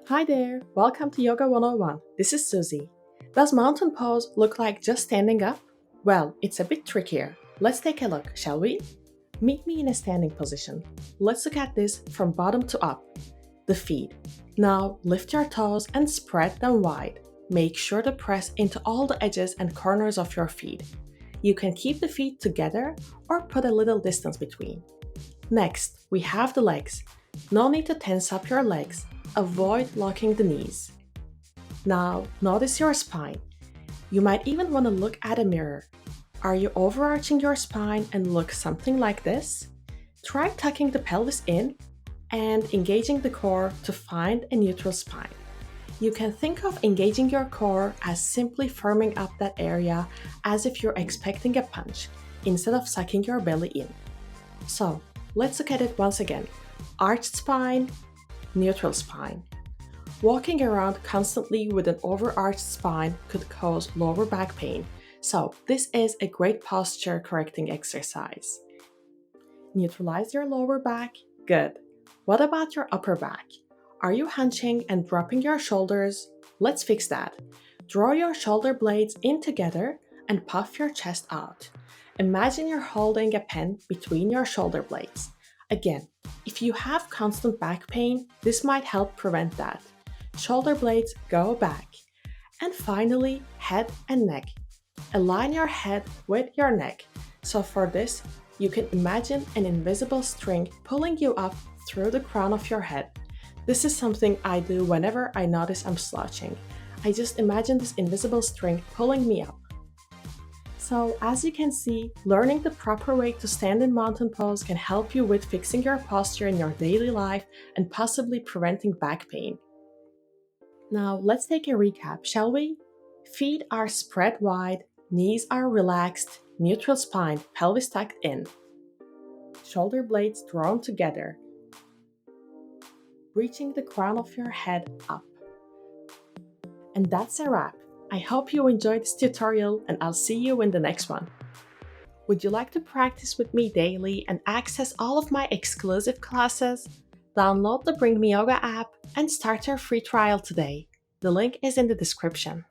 Hi there, welcome to Yoga 101. This is Susie. Does mountain pose look like just standing up? Well, it's a bit trickier. Let's take a look, shall we? Meet me in a standing position. Let's look at this from bottom to up. The feet. Now lift your toes and spread them wide. Make sure to press into all the edges and corners of your feet. You can keep the feet together or put a little distance between. Next, we have the legs. No need to tense up your legs. Avoid locking the knees. Now, notice your spine. You might even want to look at a mirror. Are you overarching your spine and look something like this? Try tucking the pelvis in and engaging the core to find a neutral spine. You can think of engaging your core as simply firming up that area as if you're expecting a punch, instead of sucking your belly in. So, let's look at it once again. Arched spine, neutral spine. Walking around constantly with an overarched spine could cause lower back pain, so this is a great posture correcting exercise. Neutralize your lower back? Good. What about your upper back? Are you hunching and dropping your shoulders? Let's fix that. Draw your shoulder blades in together and puff your chest out. Imagine you're holding a pen between your shoulder blades. Again, if you have constant back pain, this might help prevent that. Shoulder blades go back. And finally, head and neck. Align your head with your neck. So for this, you can imagine an invisible string pulling you up through the crown of your head. This is something I do whenever I notice I'm slouching. I just imagine this invisible string pulling me up. So as you can see, learning the proper way to stand in mountain pose can help you with fixing your posture in your daily life and possibly preventing back pain. Now let's take a recap, shall we? Feet are spread wide, knees are relaxed, neutral spine, pelvis tucked in. Shoulder blades drawn together, reaching the crown of your head up. And that's a wrap. I hope you enjoyed this tutorial and I'll see you in the next one. Would you like to practice with me daily and access all of my exclusive classes? Download the BringMeYoga app and start your free trial today. The link is in the description.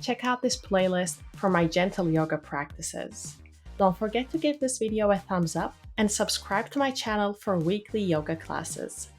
Check out this playlist for my gentle yoga practices. Don't forget to give this video a thumbs up and subscribe to my channel for weekly yoga classes.